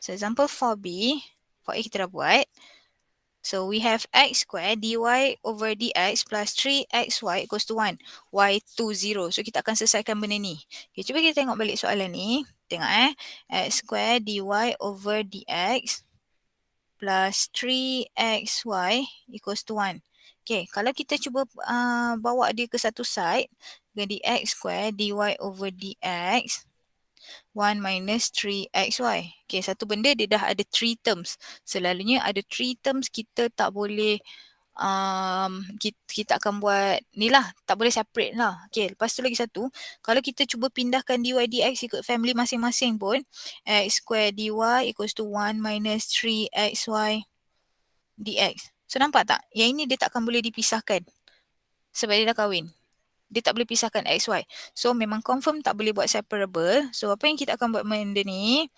So example 4B, 4A kita dah buat. So we have x square dy over dx plus 3xy equals to 1. Y to 0. So kita akan selesaikan benda ni. Okay, cuba kita tengok balik soalan ni. Tengok x square dy over dx plus 3xy equals to 1. Okay, kalau kita cuba bawa dia ke satu side, jadi x square dy over dx 1 minus 3xy. Okay, satu benda dia dah ada 3 terms. Selalunya ada 3 terms kita tak boleh kita akan buat ni lah, tak boleh separate lah. Okay, lepas tu lagi satu, kalau kita cuba pindahkan dy dx ikut family masing-masing pun, x square dy equals to 1 minus 3xy dx. So nampak tak? Yang ini dia takkan boleh dipisahkan sebab dia dah kahwin. Dia tak boleh pisahkan XY. So memang confirm tak boleh buat separable. So apa yang kita akan buat benda ni?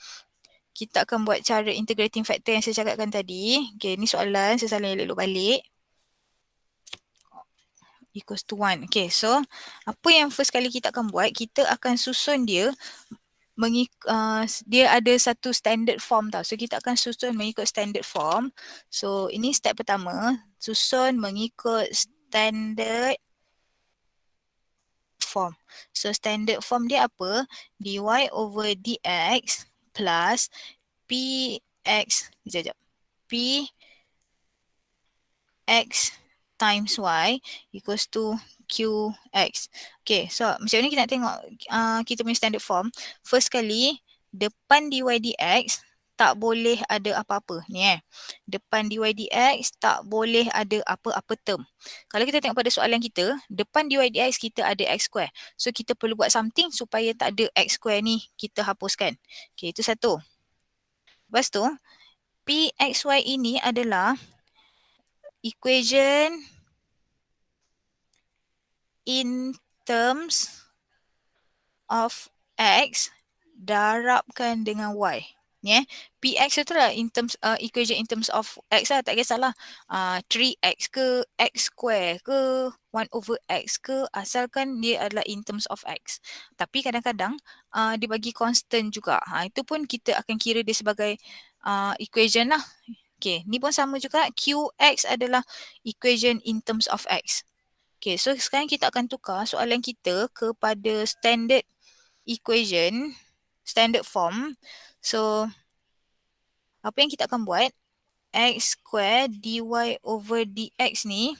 Kita akan buat cara integrating factor yang saya cakapkan tadi. Okay, ni soalan. Saya salah elok balik. Equals to 1. Okay, so apa yang first kali kita akan buat? Kita akan susun dia. Dia ada satu standard form tau. So kita akan susun mengikut standard form. So ini step pertama. Susun mengikut standard form. So standard form dia apa? Dy over dx plus px, sekejap, px times y equals to qx. Okay, so macam ni kita nak tengok kita punya standard form. First kali, depan dy dx tak boleh ada apa-apa. Ni depan dy dx tak boleh ada apa-apa term. Kalau kita tengok pada soalan kita, depan dy dx kita ada x square. So kita perlu buat something supaya tak ada x square ni kita hapuskan. Okay, itu satu. Lepas tu, pxy ini adalah equation in terms of x darabkan dengan y. Ni px itu lah in terms equation in terms of x lah, tak kisahlah 3x ke x square ke 1 over x ke, asalkan dia adalah in terms of x. Tapi kadang-kadang dia bagi constant juga. Itu pun kita akan kira dia sebagai equation lah. Okay, ni pun sama juga, qx adalah equation in terms of x. Okay, so sekarang kita akan tukar soalan kita kepada standard equation, standard form. So, apa yang kita akan buat? X square dy over dx ni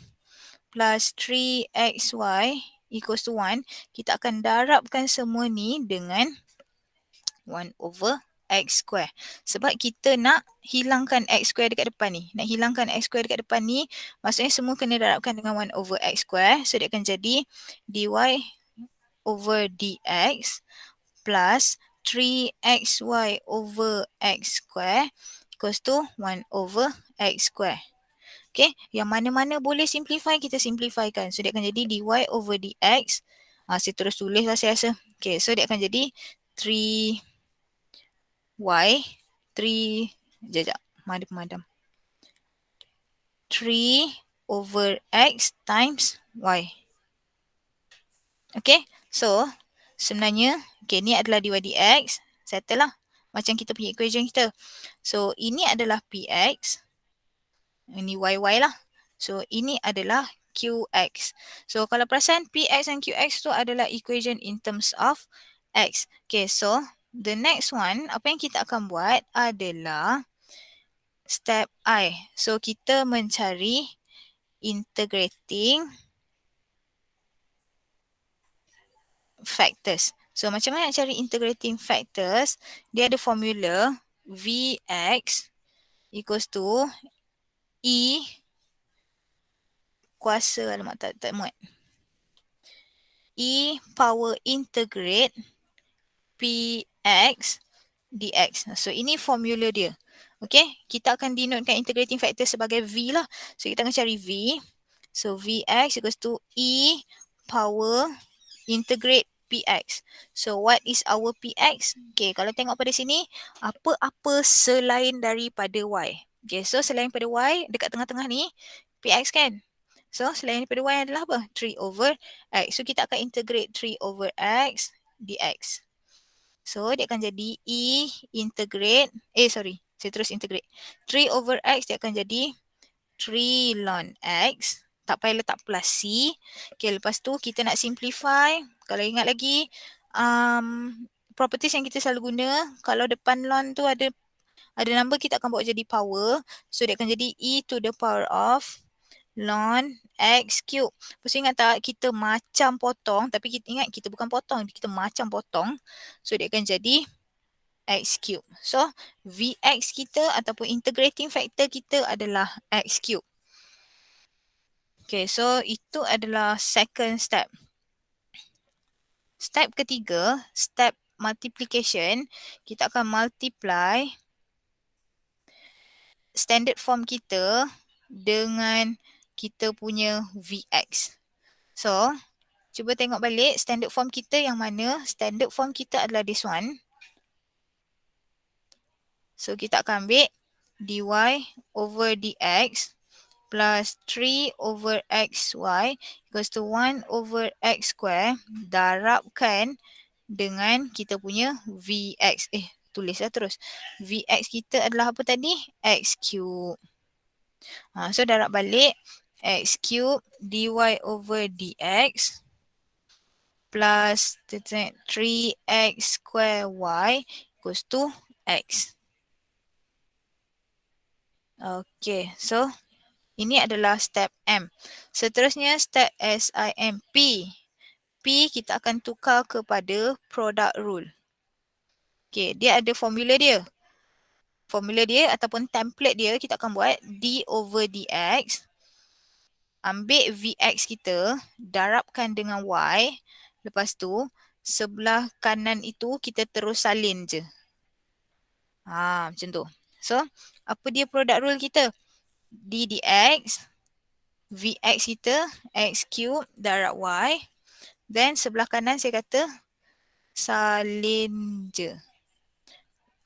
plus 3xy equals to 1. Kita akan darabkan semua ni dengan 1 over x square. Sebab kita nak hilangkan x square dekat depan ni. Nak hilangkan x square dekat depan ni, maksudnya semua kena darabkan dengan 1 over x square. So, dia akan jadi dy over dx plus 3xy over x square equals to 1 over x square. Okay, yang mana-mana boleh simplify, kita simplifykan. So, dia akan jadi dy over dx. Saya terus tulis lah saya rasa. Okay, so dia akan jadi 3y, 3, sekejap, madam. 3 over x times y. Okay, so sebenarnya, okay, ni adalah dy dx. Settle lah. Macam kita punya equation kita. So, ini adalah px. Ini yy lah. So, ini adalah qx. So, kalau perasan px dan qx tu adalah equation in terms of x. Okay, so the next one, apa yang kita akan buat adalah step I. So, kita mencari integrating factors. So, macam mana nak cari integrating factors? Dia ada formula Vx equals to E kuasa, alamak tak muat. E power integrate Px dx. So, ini formula dia. Okay, kita akan denotekan integrating factor sebagai V lah. So, kita akan cari V. So, Vx equals to E power integrate Px. So, what is our Px? Okay, kalau tengok pada sini, apa-apa selain daripada Y. Okay, so selain daripada Y, dekat tengah-tengah ni, Px kan? So, selain daripada Y adalah apa? 3 over X. So, kita akan integrate 3 over X dx. So dia akan jadi E integrate, saya terus integrate. 3 over X dia akan jadi 3 ln X. Tak payah letak plus C. Okay, lepas tu kita nak simplify. Kalau ingat lagi, properties yang kita selalu guna, kalau depan ln tu ada number, kita akan bawa jadi power. So dia akan jadi E to the power of ln X cube. Lepas tu ingat tak, kita macam potong, tapi kita ingat kita bukan potong, kita macam potong. So dia akan jadi X cube. So Vx kita ataupun integrating factor kita adalah X cube. Okay, so itu adalah second step. Step ketiga, step multiplication, kita akan multiply standard form kita dengan kita punya Vx. So, cuba tengok balik standard form kita yang mana. Standard form kita adalah this one. So, kita akan ambil dy over dx plus 3 over xy equals to 1 over x square darabkan dengan kita punya Vx. Tulislah terus. Vx kita adalah apa tadi? X cube. So darab balik x cube dy over dx plus 3x square y equals to x. Okay, so ini adalah step M. Seterusnya step SIMP. P kita akan tukar kepada product rule. Okay, dia ada formula dia. Formula dia ataupun template dia kita akan buat d over dx. Ambil Vx kita, darabkan dengan y. Lepas tu, sebelah kanan itu kita terus salin je. Macam tu. So, apa dia product rule kita? D dx. Vx kita x cube darab y. Then sebelah kanan saya kata salin je.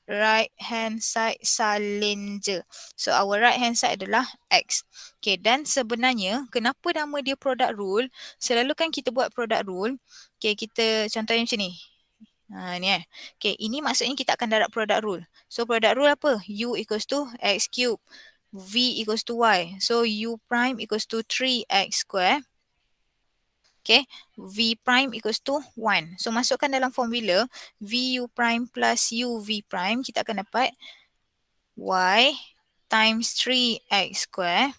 Right hand side salin je. So our right hand side adalah x. Okay, dan sebenarnya kenapa nama dia product rule? Selalu kan kita buat product rule. Okay, kita contohnya macam ni. Ni Okay, ini maksudnya kita akan darab product rule. So product rule apa? U equals to x cube. V equals to y. So U prime equals to 3x square. Okay, V prime equals to 1. So masukkan dalam formula VU prime plus UV prime, kita akan dapat y times 3x square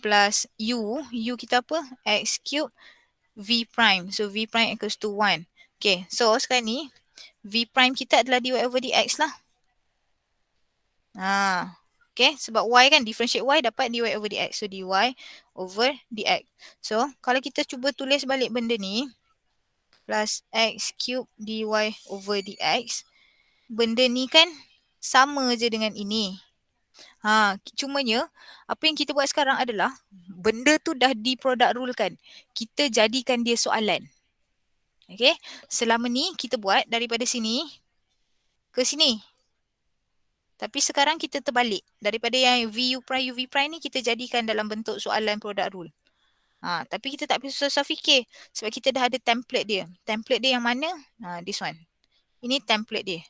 plus U kita apa? X cube V prime. So V prime equals to 1. Okay, so sekarang ni V prime kita adalah dy over dx lah. Okay, sebab y kan, differentiate y dapat dy over dx. So dy over dx. So kalau kita cuba tulis balik benda ni, plus x cube dy over dx, benda ni kan sama je dengan ini. Cumanya apa yang kita buat sekarang adalah benda tu dah di product rule kan. Kita jadikan dia soalan. Okay, selama ni kita buat daripada sini ke sini. Tapi sekarang kita terbalik. Daripada yang VU prime, UV prime ni kita jadikan dalam bentuk soalan product rule. Tapi kita tak susah fikir sebab kita dah ada template dia. Template dia yang mana? This one. Ini template dia.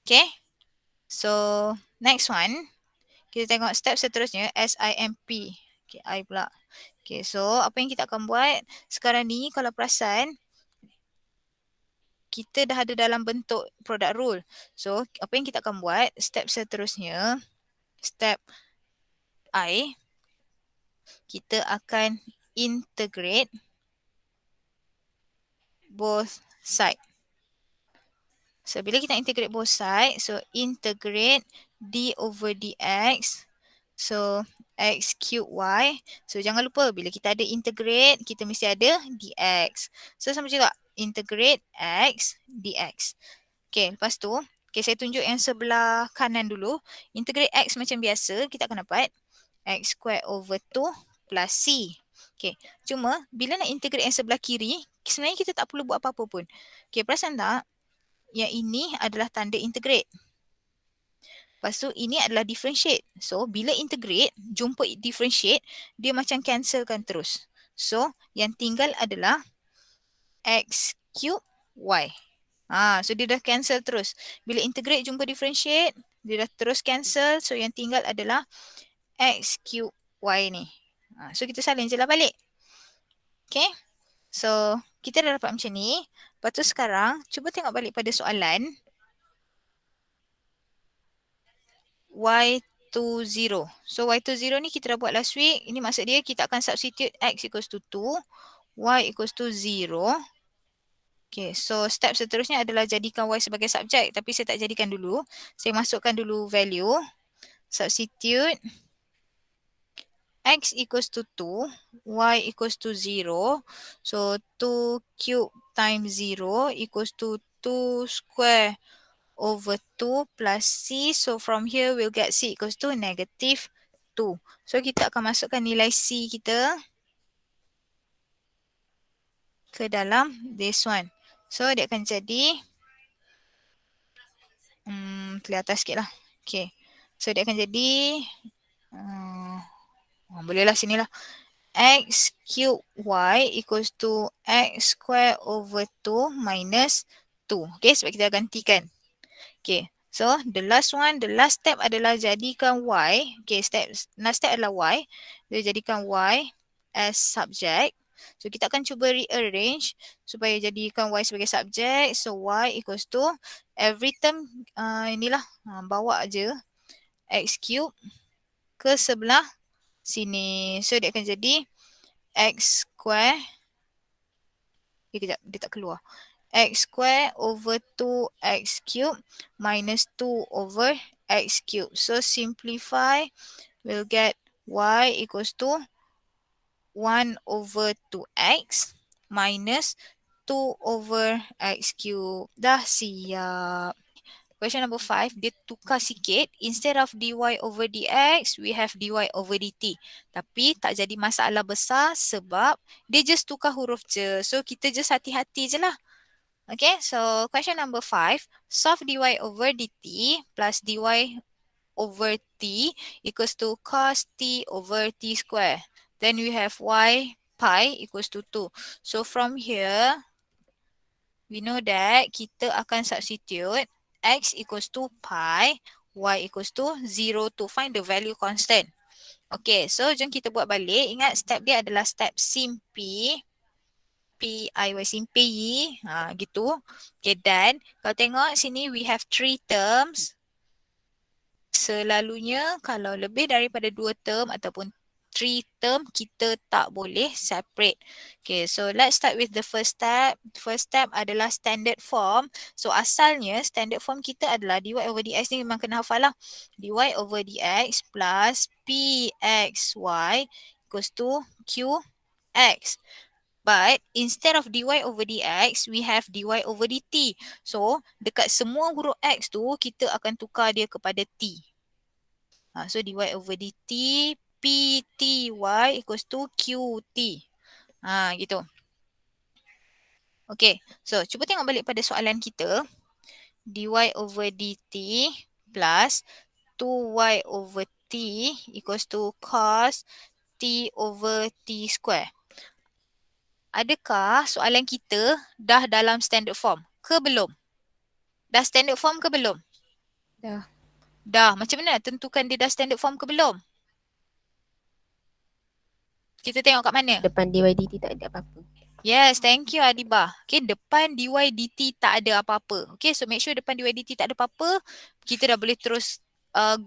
Okay. So, next one. Kita tengok step seterusnya, SIMP. Okay, I pula. Okay, so apa yang kita akan buat sekarang ni, kalau perasan, kita dah ada dalam bentuk product rule. So, apa yang kita akan buat, step seterusnya, step I, kita akan integrate both side. So, bila kita integrate both side, so integrate d over dx. So, x cube y. So, jangan lupa bila kita ada integrate, kita mesti ada dx. So, sama juga integrate x dx. Okay, lepas tu, okay, saya tunjuk yang sebelah kanan dulu. Integrate x macam biasa, kita akan dapat x square over 2 plus c. Okay, cuma bila nak integrate yang sebelah kiri, sebenarnya kita tak perlu buat apa-apa pun. Okay, perasan tak? Yang ini adalah tanda integrate. Lepas tu ini adalah differentiate. So bila integrate, jumpa differentiate, dia macam cancelkan terus. So yang tinggal adalah x cube y. So dia dah cancel terus. Bila integrate jumpa differentiate, dia dah terus cancel. So yang tinggal adalah x cube y ni. So kita salin je lah balik. Okay. So kita dah dapat macam ni. Lepas tu sekarang cuba tengok balik pada soalan. Y20. So Y20 ni kita dah buat last week. Ini maksud dia kita akan substitute X equals to 2. Y equals to 0. Okay, so step seterusnya adalah jadikan Y sebagai subjek. Tapi saya tak jadikan dulu. Saya masukkan dulu value. Substitute. X equals to 2. Y equals to 0. So 2 cube times 0 equals to 2 square over 2 plus C. So from here we'll get C equals to negative 2. So kita akan masukkan nilai C kita ke dalam this one. So dia akan jadi kelihatan sikit lah. Okay. So dia akan jadi bolehlah sinilah. X cube Y equals to X square over 2 minus 2. Okay, sebab kita gantikan. Okay, so the last step adalah jadikan Y. Okay, last step adalah Y. Dia jadikan Y as subject. So kita akan cuba rearrange supaya jadikan Y sebagai subject. So Y equals to every term inilah bawa je X cube ke sebelah sini. So dia akan jadi X square. Kejap, dia tak keluar. X square over 2x cube minus 2 over x cube. So simplify, we'll get y equals to 1 over 2x minus 2 over x cube. Dah siap. Question number 5, dia tukar sikit. Instead of dy over dx, we have dy over dt. Tapi tak jadi masalah besar sebab dia just tukar huruf je. So kita just hati-hati je lah. Okay, so question number 5, solve dy over dt plus dy over t equals to cos t over t square. Then we have y pi equals to 2. So from here, we know that kita akan substitute x equals to pi, y equals to 0 to find the value constant. Okay, so jom kita buat balik. Ingat step dia adalah step simpi. P-I-Y simpi. Gitu. Okay, dan kalau tengok sini we have 3 terms. Selalunya kalau lebih daripada 2 term ataupun 3 term, kita tak boleh separate. Okay, so let's start with the first step. First step adalah standard form. So asalnya standard form kita adalah dy over dx ni memang kena hafal lah. Dy over dx plus pxy equals to qx. But instead of dy over dx, we have dy over dt. So dekat semua huruf x tu, kita akan tukar dia kepada t. So dy over dt, pty equals to qt. Gitu. Okay, so cuba tengok balik pada soalan kita. Dy over dt plus 2y over t equals to cos t over t square. Adakah soalan kita dah dalam standard form ke belum? Dah standard form ke belum? Dah. Dah. Macam mana tentukan dia dah standard form ke belum? Kita tengok kat mana? Depan dy dt tak ada apa-apa. Yes, thank you Adibah. Okay, depan dy dt tak ada apa-apa. Okay, so make sure depan dy dt tak ada apa-apa. Kita dah boleh terus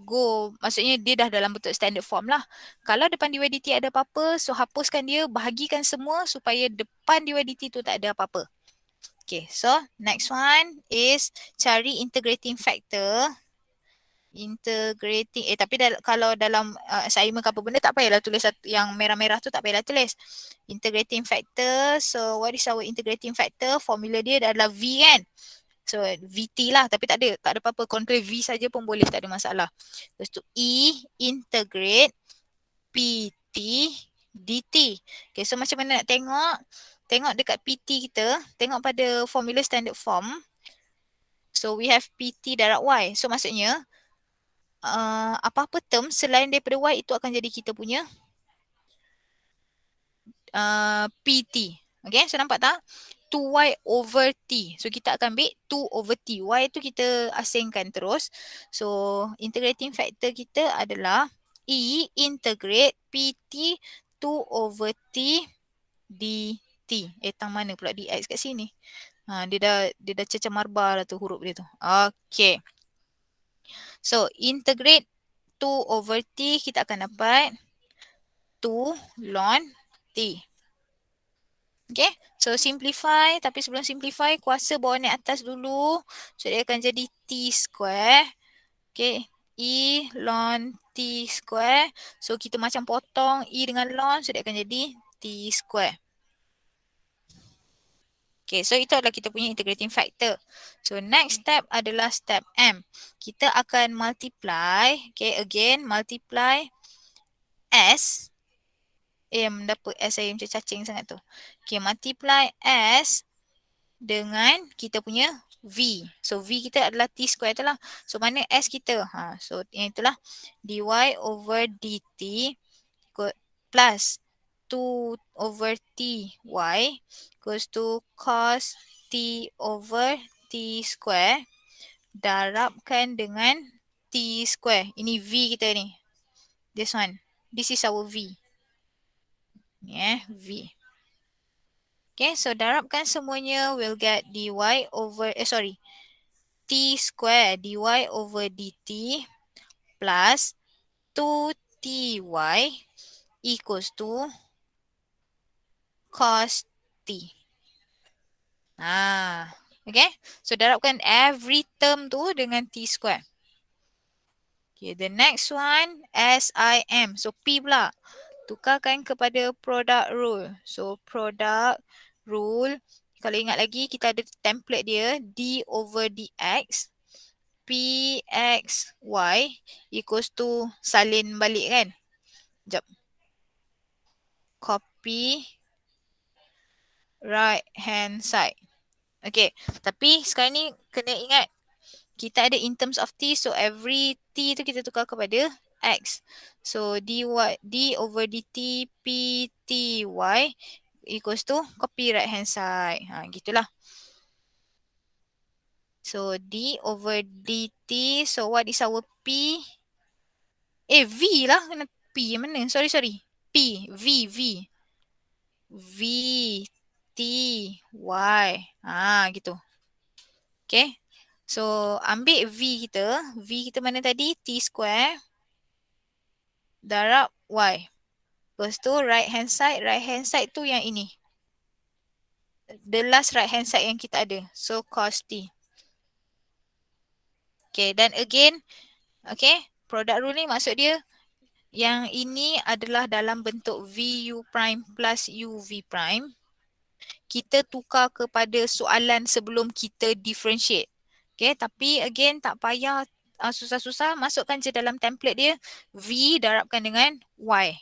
go. Maksudnya dia dah dalam bentuk standard form lah. Kalau depan dy dt ada apa-apa, so hapuskan dia, bahagikan semua supaya depan dy dt tu tak ada apa-apa. Okay, so next one is cari integrating factor. Integrating, tapi kalau dalam assignment ke apa benda tak payahlah tulis yang merah-merah tu, tak payahlah tulis. Integrating factor, so what is our integrating factor? Formula dia adalah V kan? So VT lah, tapi tak ada apa-apa. Control V saja pun boleh, tak ada masalah. Lepas tu E integrate PT DT. Okay, so macam mana nak tengok? Tengok dekat PT kita, tengok pada formula standard form. So we have PT darab Y. So maksudnya apa-apa term selain daripada Y itu akan jadi kita punya PT. Okay, so nampak tak? 2y over t. So kita akan ambil 2 over t. Y tu kita asingkan terus. So integrating factor kita adalah E integrate pt 2 over t dt. Tang mana pula dx kat sini? Dia dah cecah marbar lah tu huruf dia tu. Okay. So integrate 2 over t kita akan dapat 2 ln t. Okay, so simplify. Tapi sebelum simplify, kuasa bawah naik atas dulu. So dia akan jadi t square. Okay, e ln t square. So kita macam potong e dengan ln. So dia akan jadi t square. Okay, so itu adalah kita punya integrating factor. So next step adalah step M. Kita akan multiply. Okay, again multiply S. Mendapat S saya macam cacing sangat tu. Okay, multiply S dengan kita punya V. So V kita adalah T square tu lah. So mana S kita? So yang itulah dy over dt plus 2 over T y equals to cos T over T square darabkan dengan T square. Ini V kita ni. This one. This is our V. Ni V. Okay, so darabkan semuanya, we'll get dy over, t square dy over dt plus 2ty equals to cos t. Okay, so darabkan every term tu dengan t square. Okay, the next one, SIM. So P pula. Tukarkan kepada product rule. So product rule, kalau ingat lagi kita ada template dia d over dx pxy equals to salin balik kan. Sekejap. Copy right hand side. Okay, tapi sekarang ni kena ingat kita ada in terms of t, so every t tu kita tukar kepada x. So d over dt pty equals to copy right hand side. Gitulah. So d over dt, so what is our p? V lah, kena p yang mana? Sorry. P, v t y. Gitu. Okay. So ambil V kita mana tadi? T square darab Y. Lepas tu right hand side tu yang ini. The last right hand side yang kita ada. So cos T. Okay, dan again, okay, product rule ni maksud dia yang ini adalah dalam bentuk VU prime plus UV prime. Kita tukar kepada soalan sebelum kita differentiate. Okay, tapi again tak payah susah-susah, masukkan je dalam template dia V darabkan dengan Y.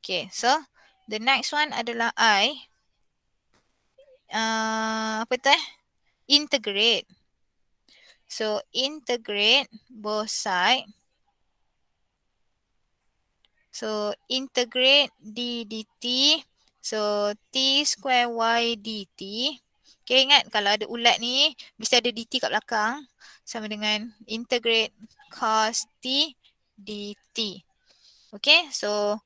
Okay, so the next one adalah I. Integrate. So integrate both side. So integrate d dt. So t square y dt. Okay, ingat kalau ada ulat ni, mesti ada dt kat belakang. Sama dengan integrate cos t dt. Okay, so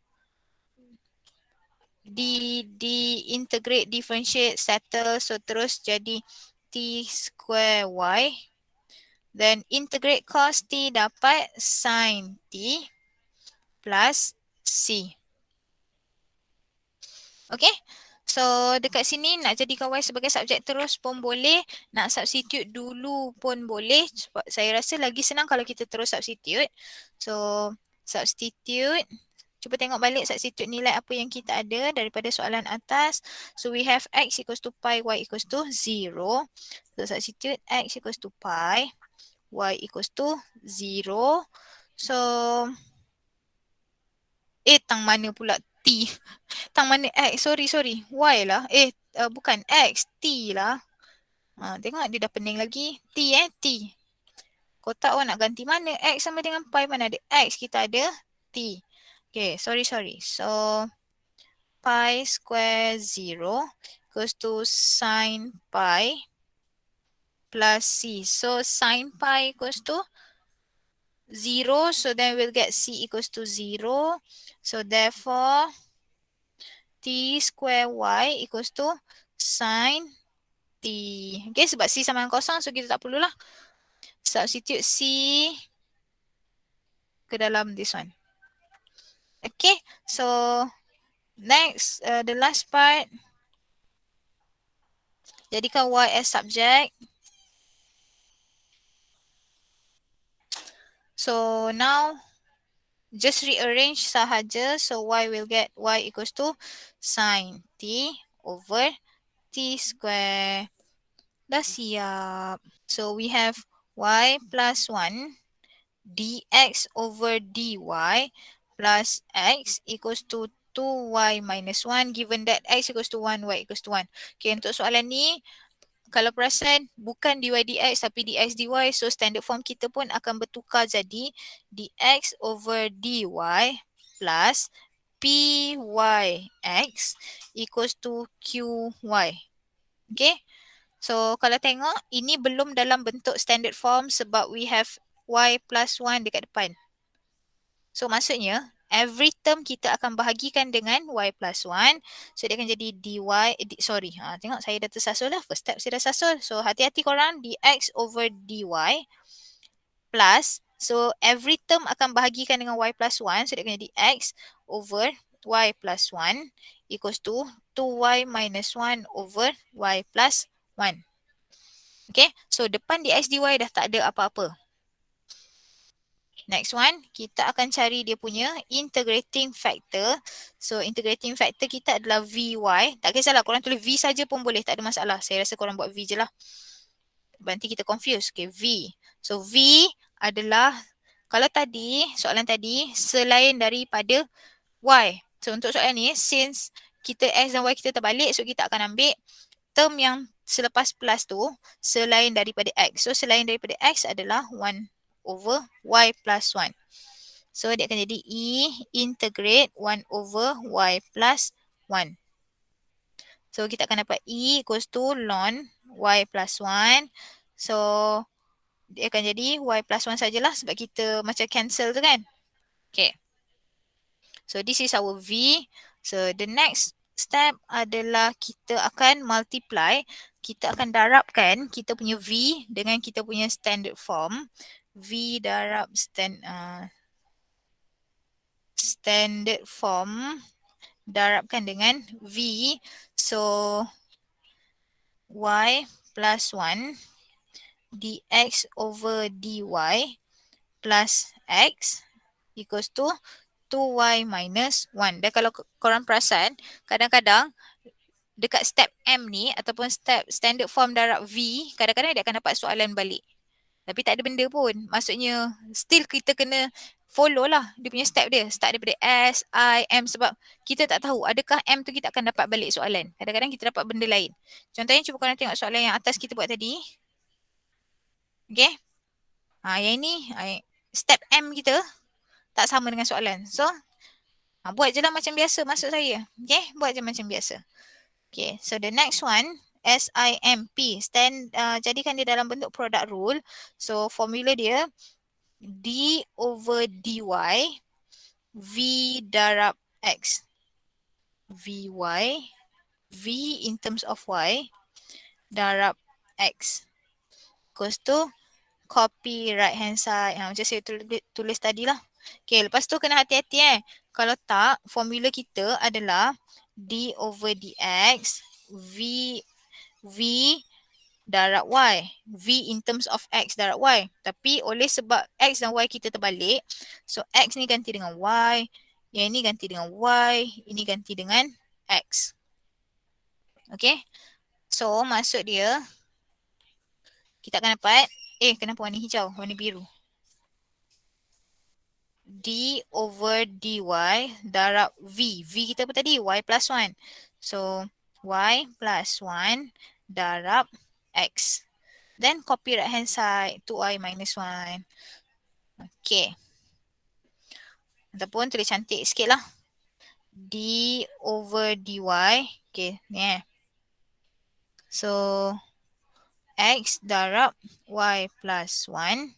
integrate, differentiate, settle. So terus jadi t square y. Then integrate cos t dapat sin t plus c. Okay. So dekat sini nak jadikan y sebagai subjek terus pun boleh. Nak substitute dulu pun boleh. Saya rasa lagi senang kalau kita terus substitute. So substitute. Cuba tengok balik substitute nilai apa yang kita ada daripada soalan atas. So we have x equals to pi, y equals to 0. So substitute x equals to pi, y equals to 0. So tang mana pula t? Tang mana x? Sorry. Y lah. Bukan x. T lah. Tengok dia dah pening lagi. T. Kotak awak nak ganti mana? X sama dengan pi, mana ada x? Kita ada t. Okay, sorry. So pi square 0 equals to sin pi plus c. So sin pi equals to 0. So then we'll get c equals to 0. So therefore, t square y equals to sin t. Okay, sebab c sama dengan kosong, so kita tak perlulah substitute c ke dalam this one. Okay, so next, the last part, jadikan y as subject. So now, just rearrange sahaja. So y will get y equals to sin t over t square. Dah siap. So we have y plus 1 dx over dy plus x equals to 2y minus 1 given that x equals to 1, y equals to 1. Okay, untuk soalan ni, kalau perasan bukan dy dx tapi dx dy. So standard form kita pun akan bertukar jadi dx over dy plus pyx equals to qy. Okay. So kalau tengok ini belum dalam bentuk standard form sebab we have y plus 1 dekat depan. So maksudnya every term kita akan bahagikan dengan y plus 1. So dia akan jadi dy, tengok saya dah tersasul dah. First step saya dah sasul. So hati-hati korang, dx over dy plus. So every term akan bahagikan dengan y plus 1. So dia akan jadi x over y plus 1 equals to 2y minus 1 over y plus 1. Okay, so depan dx dy dah tak ada apa-apa. Next one, kita akan cari dia punya integrating factor. So integrating factor kita adalah vy. Tak kisahlah, korang tulis v saja pun boleh, tak ada masalah. Saya rasa korang buat v je lah. Nanti kita confuse. Okay, v. So v adalah, kalau tadi, soalan tadi, selain daripada y. So untuk soalan ni, since kita x dan y kita terbalik, so kita akan ambil term yang selepas plus tu selain daripada x. So selain daripada x adalah 1 over y plus 1. So dia akan jadi e integrate 1 over y plus 1. So kita akan dapat e equals to ln y plus 1. So dia akan jadi y plus 1 sajalah sebab kita macam cancel tu kan. Okay. So this is our v. So the next step adalah kita akan multiply. Kita akan darabkan kita punya v dengan kita punya standard form. V darab standard form darabkan dengan v. So y plus 1 dx over dy plus x equals to 2y minus 1. Dan kalau korang perasan, kadang-kadang dekat step M ni ataupun step standard form darab V, kadang-kadang dia akan dapat soalan balik. Tapi tak ada benda pun. Maksudnya still kita kena follow lah dia punya step dia. Start daripada S, I, M sebab kita tak tahu adakah M tu kita akan dapat balik soalan. Kadang-kadang kita dapat benda lain. Contohnya cuba korang tengok soalan yang atas kita buat tadi. Okay. Yang ini step M kita tak sama dengan soalan. So, buat je lah macam biasa maksud saya. Okay, buat je macam biasa. Okay, so the next one, SIMP. Jadikan dia dalam bentuk product rule. So, formula dia D over dy V darab X. Vy, V in terms of Y darab X. Equals to copy right hand side. Macam saya tulis tadi lah. Okay, lepas tu kena hati-hati Kalau tak, formula kita adalah D over dx V darab Y. V in terms of X darab Y. Tapi oleh sebab X dan Y kita terbalik, so X ni ganti dengan Y, yang ini ganti dengan Y, ini ganti dengan X. Okay. So maksud dia, kita akan dapat, kenapa warna hijau, warna biru? D over dy darab V. V kita apa tadi? Y plus 1. So, Y plus 1 darab X. Then copy right hand side, 2y minus 1. Okay. Ataupun tulis cantik sikit lah. D over dy. Okay, ni So x darab y plus 1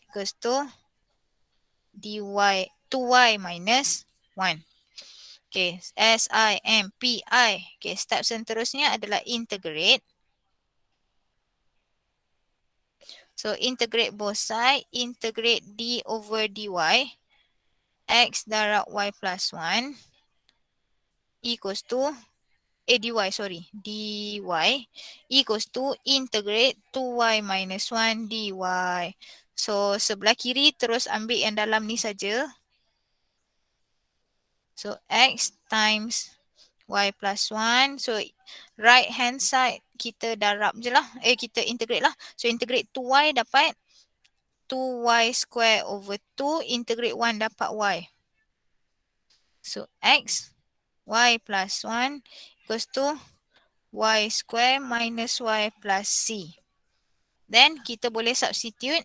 equals to dy 2y minus 1. Okay, SIMPI. Okay, step seterusnya adalah integrate. So integrate both side, integrate d over dy, x darab y plus 1 equals to dy equals to integrate 2y minus 1 dy. So sebelah kiri terus ambil yang dalam ni saja. So x times y plus 1. So right hand side kita darab je lah. Kita integrate lah. So integrate 2y dapat 2y square over 2. Integrate 1 dapat y. So x y plus 1 equals to y square minus y plus c. Then kita boleh substitute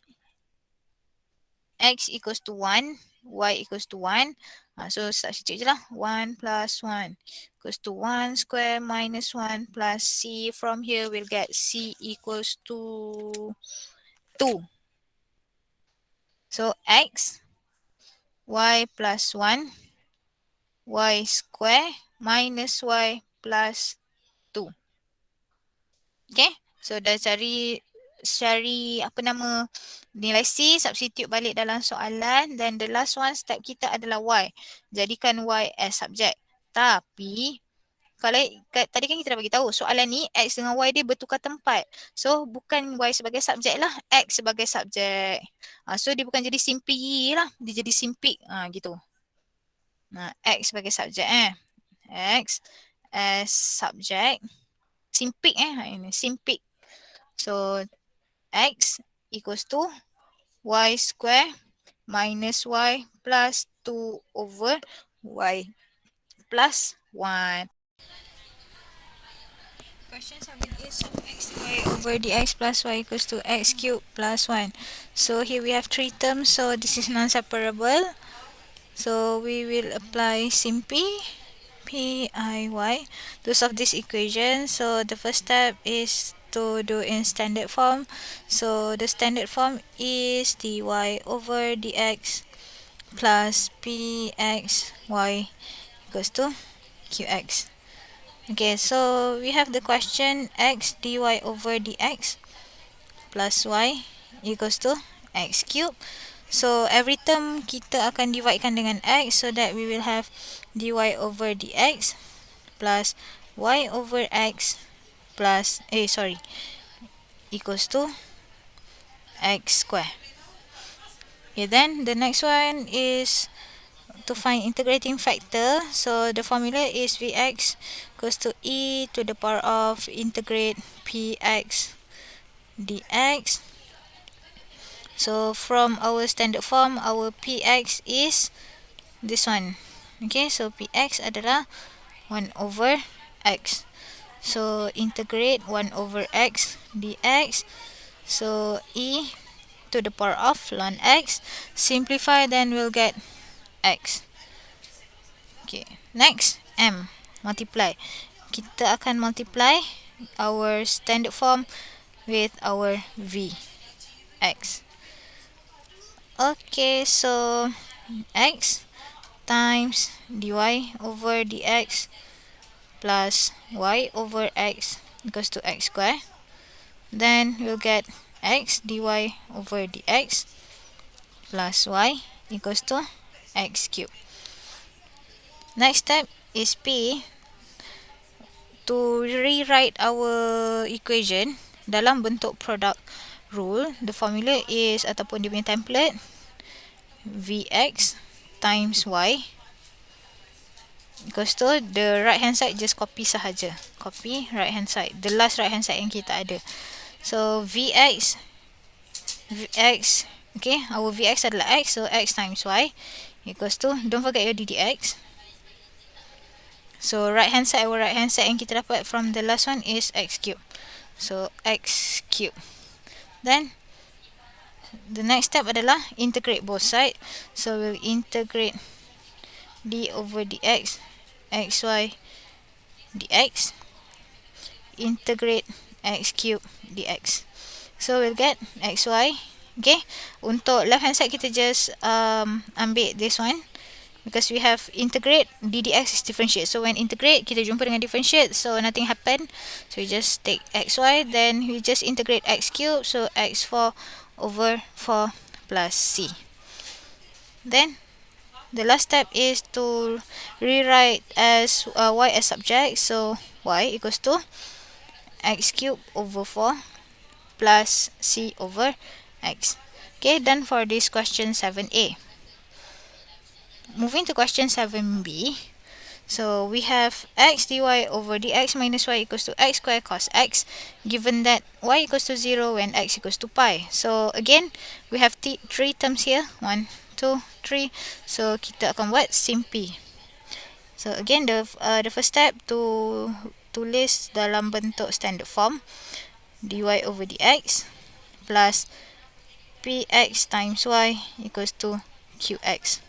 x equals to 1, y equals to 1. So substitute je lah. 1 plus 1 equals to 1 square minus 1 plus c. From here we'll get c equals to 2. So x, y plus 1, y square minus y plus 2. Okay. So dah cari nilai C, substitute balik dalam soalan. Dan the last one step kita adalah Y. Jadikan Y as subject. Tapi kalau tadi kan kita dah bagi tahu soalan ni X dengan Y dia bertukar tempat. So bukan Y sebagai subjek lah, X sebagai subjek. So dia bukan jadi simpy lah, dia jadi simpik gitu. X sebagai subjek X as subject. Simpik ini simpik. So x equals to y square minus y plus 2 over y plus 1. Questions have been is of x y over dx plus y equals to x cubed plus 1. So here we have 3 terms, so this is non-separable. So we will apply simpy PIY to solve this equation. So the first step is to do in standard form. So the standard form is dy over dx plus pxy equals to qx. Okay, so we have the question x dy over dx plus y equals to x cube. So every term kita akan dividekan dengan x, so that we will have dy over dx plus y over x plus equals to x square. Okay, then the next one is to find integrating factor. So the formula is vx equals to e to the power of integrate px dx. So from our standard form, our px is this one. Okay, so px adalah 1 over x. So integrate 1 over x dx. So e to the power of ln x. Simplify, then we'll get x. Okay, next m. Multiply. Kita akan multiply our standard form with our v. X. Okay, so x times dy over dx plus y over x equals to x square. Then we'll get x dy over dx plus y equals to x cube. Next step is P. To rewrite our equation dalam bentuk product rule, the formula is ataupun dia punya template vx times y equals to the right hand side just copy sahaja. Copy right hand side, the last right hand side yang kita ada. So vx, okay, our vx adalah x, so x times y equals to, don't forget your ddx. So right hand side, our right hand side yang kita dapat from the last one is x cube. So x cube. Then the next step adalah integrate both sides. So we'll integrate d over dx xy dx integrate x cube dx. So we'll get xy. Okay, untuk left hand side kita just ambil this one because we have integrate, ddx is differentiate. So when integrate, kita jumpa dengan differentiate, so nothing happen. So we just take xy, then we just integrate x cube, so x4 over 4 plus c. Then the last step is to rewrite as y as subject. So y equals to x cube over 4 plus c over x. Okay, done for this question 7a. Moving to question 7b. So we have x dy over dx minus y equals to x squared cos x, given that y equals to 0 when x equals to pi. So again, we have three terms here. 1, 2, 3. So kita akan buat simpi. So again, the first step to tulis dalam bentuk standard form, dy over dx plus px times y equals to qx.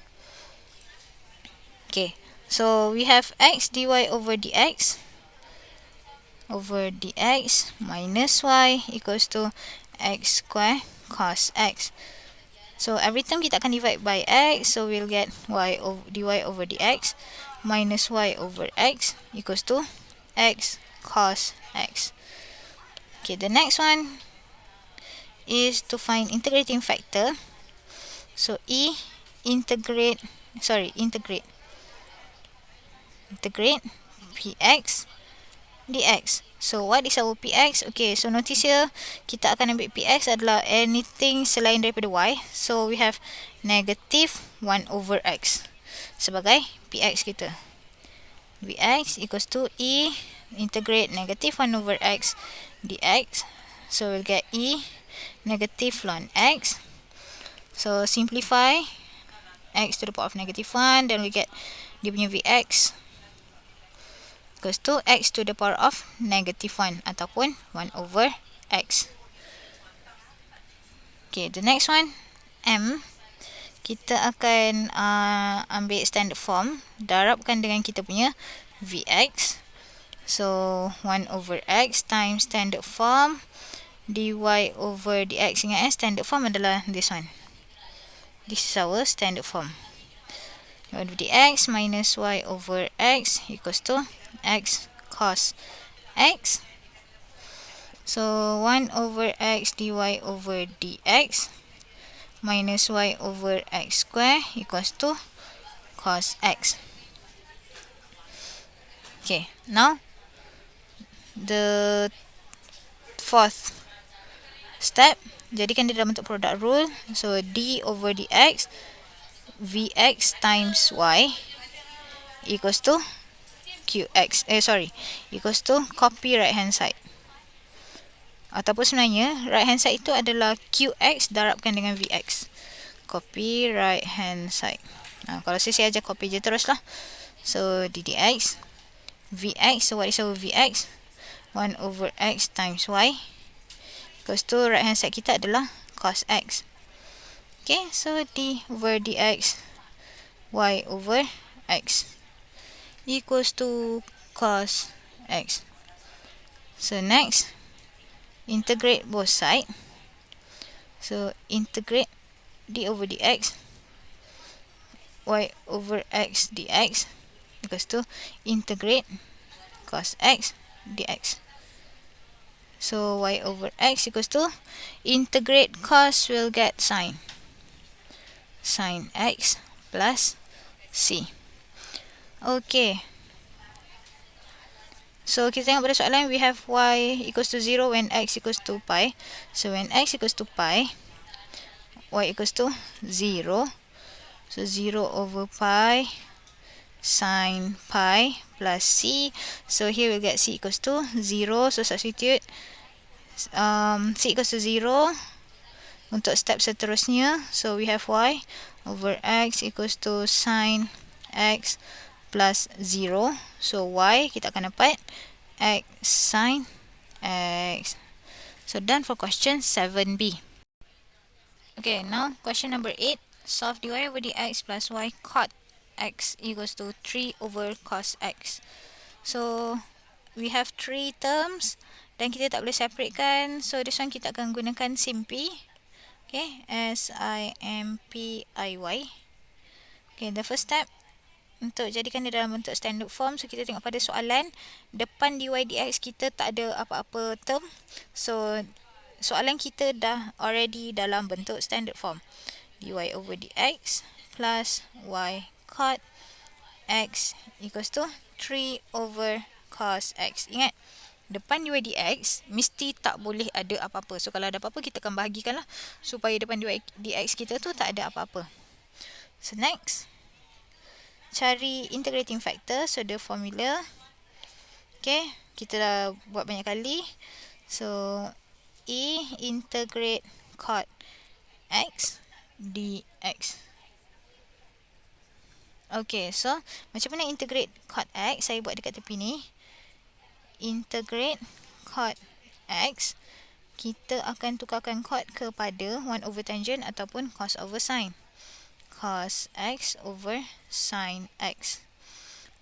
Okay, so we have x dy over dx minus y equals to x square cos x. So every time kita akan divide by x, so we'll get dy over dx minus y over x equals to x cos x. Okay, the next one is to find integrating factor. So integrate px dx. So what is our px? Okay, so notice here kita akan ambil px adalah anything selain daripada y. So we have negative 1 over x sebagai px kita. Vx equals to integrate negative 1 over x dx. So we'll get negative ln x. So simplify x to the power of negative 1, then we get dia punya vx equals to x to the power of negative 1 ataupun 1 over x. Okay, the next one, m. Kita akan ambil standard form, darabkan dengan kita punya vx. So 1 over x times standard form dy over dx. Ingat standard form adalah this one. This is our standard form. 1 over dx minus y over x equals to x cos x. So 1 over x dy over dx minus y over x square equals to cos x. Okay, now the fourth step, jadikan dia dalam bentuk product rule. So d over dx vx times y equals to qx. Equals to copy right hand side. Ataupun sebenarnya right hand side itu adalah qx darabkan dengan vx. Copy right hand side. Kalau saya ajar copy je terus lah. So ddx vx. So what is our vx? 1 over x times y equals to right hand side kita adalah cos x. Okay, so d over dx y over x equals to cos x. So next, integrate both sides. So integrate d over dx y over x dx equals to integrate cos x dx. So y over x equals to integrate cos, will get sine x plus c. Okay. So kita tengok pada soalan, we have y equals to 0 when x equals to pi. So when x equals to pi, y equals to 0. So 0 over pi sine pi plus c. So here we'll get c equals to 0. So substitute c equals to 0 untuk step seterusnya. So we have y over x equals to sine x plus 0. So y kita akan dapat x sine x. So done for question 7b. Okay, now question number 8. Solve dy over dx plus y cot x equals to 3 over cos x. So we have 3 terms dan kita tak boleh separatekan. So this one kita akan gunakan SIMPY. Okay, SIMPIY. Okay, the first step untuk jadikan dia dalam bentuk standard form. So kita tengok pada soalan, depan dy dx kita tak ada apa-apa term. So soalan kita dah already dalam bentuk standard form. dy over dx plus y cot x equals to 3 over cos x. Ingat, depan dy dx mesti tak boleh ada apa-apa. So kalau ada apa-apa kita akan bahagikan lah supaya depan dy dx kita tu tak ada apa-apa. So next, cari integrating factor. So the formula, okay, kita dah buat banyak kali. So E integrate cot x dx. Okay, so macam mana integrate cot x? Saya buat dekat tepi ni. Integrate cot x, kita akan tukarkan cot kepada 1 over tangent ataupun cos over sin. Cos x over sin x.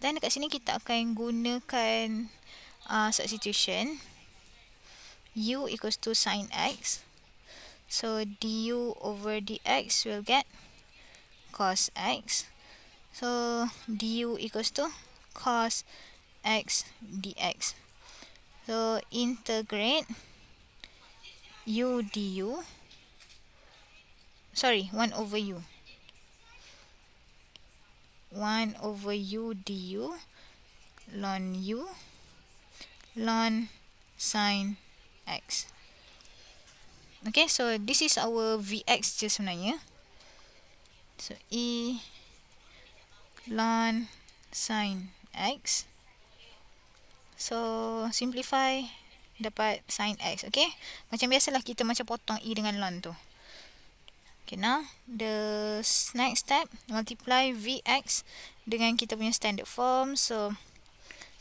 Dan dekat sini kita akan gunakan substitution. U equals to sin x. So du over dx will get cos x. So du equals to cos x dx. So integrate u du. Sorry, 1 over u. 1 over u du ln u ln sin x. Okay, so this is our vx je sebenarnya. So E ln sin x. So simplify, dapat sin x. Okay, macam biasalah kita macam potong E dengan ln tu. Okay, now the next step, multiply Vx dengan kita punya standard form. So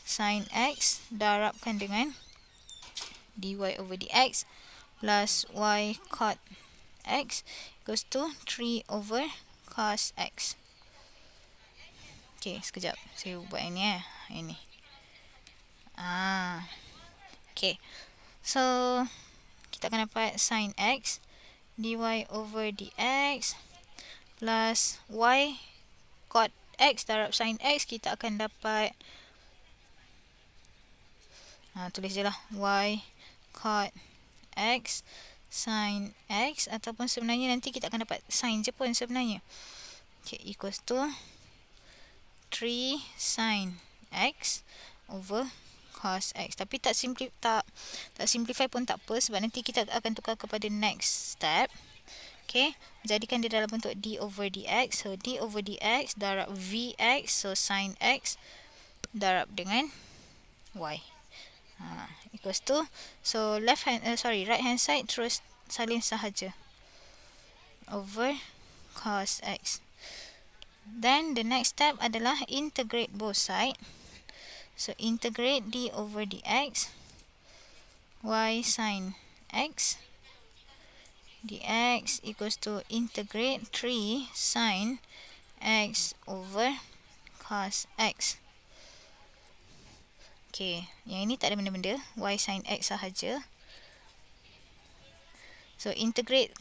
sin x darabkan dengan dy over dx plus y cot x equals to 3 over cos x. Okay, sekejap. Saya buat ini ini. Okay. So kita akan dapat sin x dy over dx plus y cot x darab sin x, kita akan dapat tulis je lah y cot x sin x, ataupun sebenarnya nanti kita akan dapat sin je pun sebenarnya. Okay, equals to 3 sin x over cos x. Tapi tak simplify pun tak apa, sebab nanti kita akan tukar kepada next step. Okay, jadikan dia dalam bentuk d over dx. So d over dx darab vx, so sin x darab dengan y. Equals to, so right hand side terus salin sahaja over cos x. Then the next step adalah integrate both side. So integrate d over dx y sin x dx equals to integrate 3 sin x over cos x. Okay, yang ini tak ada benda-benda, y sin x sahaja. So integrate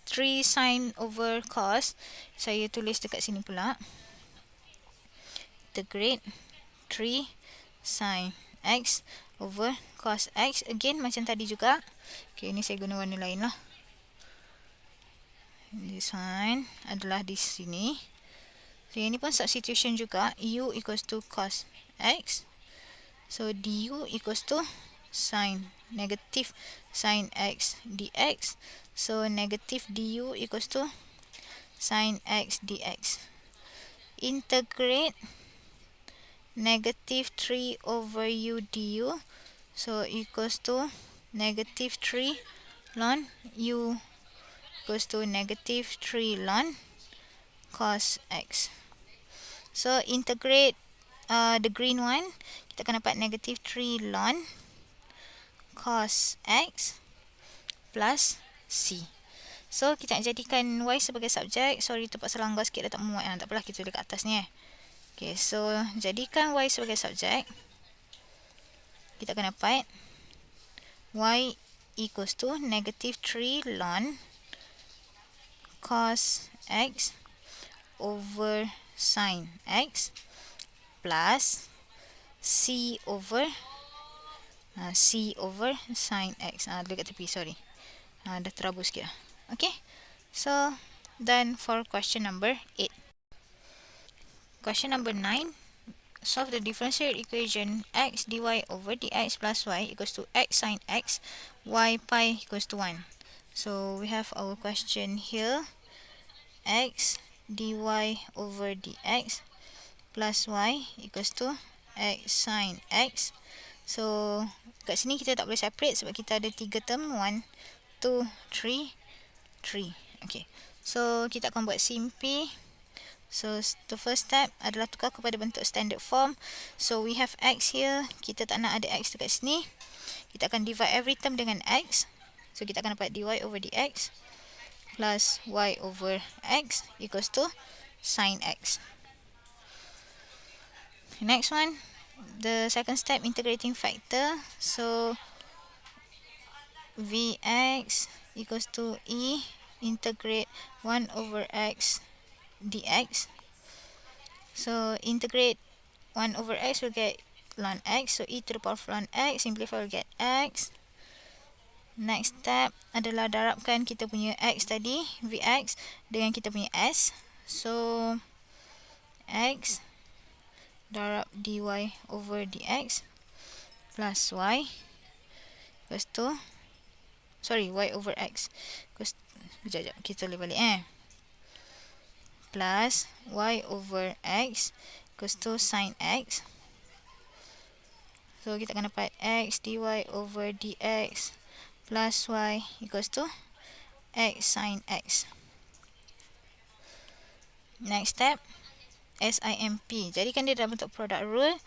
3 sin over cos, saya tulis dekat sini pula. Integrate 3 sin x over cos x. Again macam tadi juga. Okay, ini saya guna warna lain lah. This one adalah di sini. So yang ini pun substitution juga. U equals to cos x. So du equals to negative sin x dx. So negative du equals to sin x dx. Integrate negative 3 over u du. So equals to negative 3 ln u equals to negative 3 ln cos x. So integrate the green one, kita akan dapat negative 3 ln cos x plus c. So kita nak jadikan y sebagai subjek. Sorry, terpaksa langgar sikit, dah tak muat. Tak apalah, kita tulis kat atas ni. Okay, so jadikan y sebagai subjek. kita akan dapat y equals to negative 3 ln cos x over sin x plus c over sin x. Dekat tepi, sorry. Dah terabur sikit lah. Okay. So, done for question number 8. Question number 9. Solve the differential equation x dy over dx plus y equals to x sin x, y pi equals to 1. So, we have our question here. X dy over dx plus y equals to x sin x. So, kat sini kita tak boleh separate sebab kita ada 3 term. 1, 2, 3, 3. Okay. So, kita akan buat simpi. So, the first step adalah tukar kepada bentuk standard form. So, we have x here. Kita tak nak ada x dekat sini. Kita akan divide every term dengan x. So, kita akan dapat dy over dx plus y over x equals to sin x. Next one, the second step, integrating factor. So, vx equals to e integrate 1 over x dx. So, integrate 1 over x will get ln x. So, e to the power of ln x, simplify will get x. Next step adalah darabkan kita punya x tadi, vx, dengan kita punya s. So, x darab dy over dx plus y equals to, sorry, y over x. Sekejap, kita boleh balik plus y over x equals to sin x. So, kita akan dapat x dy over dx plus y equals to x sin x. Next step, SIMP. Jadikan dia dalam bentuk product rule.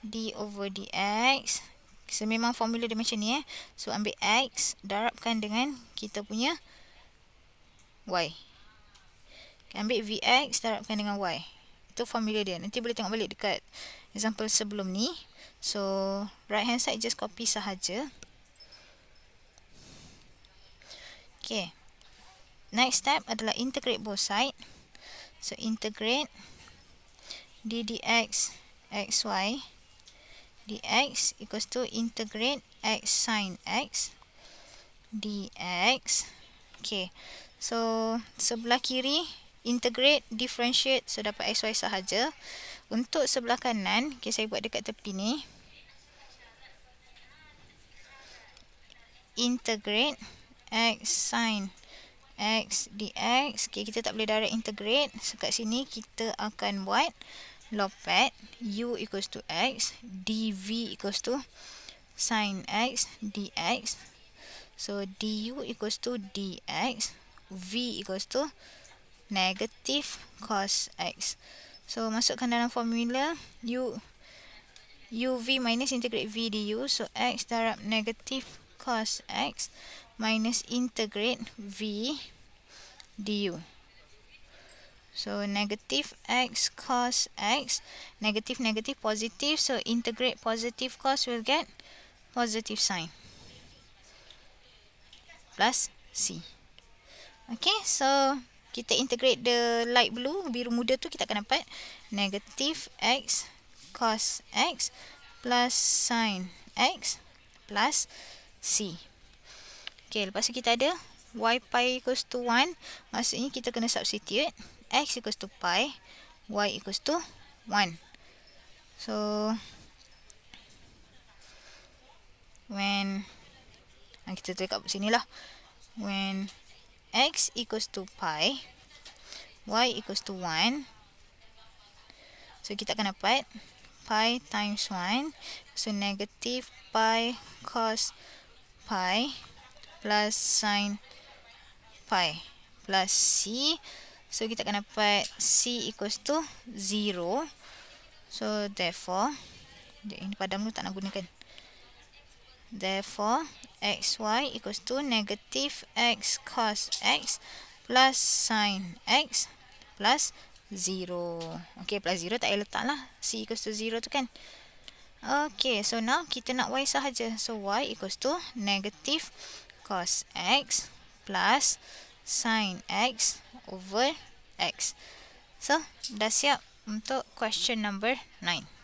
D over dx. So, memang formula dia macam ni So, ambil x, darabkan dengan kita punya y. Ambil vx, darabkan dengan y. Itu formula dia. Nanti boleh tengok balik dekat example sebelum ni. So, right hand side just copy sahaja. Okay. Next step adalah integrate both side. So, integrate d dx xy dx equals to integrate x sin x dx. Okay. So, sebelah kiri integrate, differentiate. So, dapat xy sahaja. Untuk sebelah kanan, okay, saya buat dekat tepi ni. Integrate x sin x dx. Okay, kita tak boleh direct integrate. So, kat sini kita akan buat lopat u equals to x, dv equals to sin x dx. So, du equals to dx, v equals to negative cos x. So, masukkan dalam formula uv minus integrate v du. So, x darab negative cos x minus integrate v du. So, negative x cos x, negative, negative, positive. So, integrate positive cos will get positive sin. Plus c. Okay, so, kita integrate the light blue, biru muda tu kita akan dapat negative x cos x plus sin x plus c. Okay, lepas tu kita ada y pi equals to 1. Maksudnya kita kena substitute. X equals to pi, y equals to 1. So, when, kita tulis kat sini lah. When x equals to pi, y equals to 1. So, kita akan dapat pi times 1. So, negative pi cos pi plus sin pi plus c. So, kita akan dapat c equals to 0. So, therefore, ini padam tu tak nak gunakan. Therefore, xy equals to negative x cos x plus sin x plus 0. Okay, plus 0 tak payah letak lah. C equals to 0 tu kan. Okay, so now kita nak y sahaja. So y equals to negative cos x plus sin x over x. So, dah siap untuk question number 9.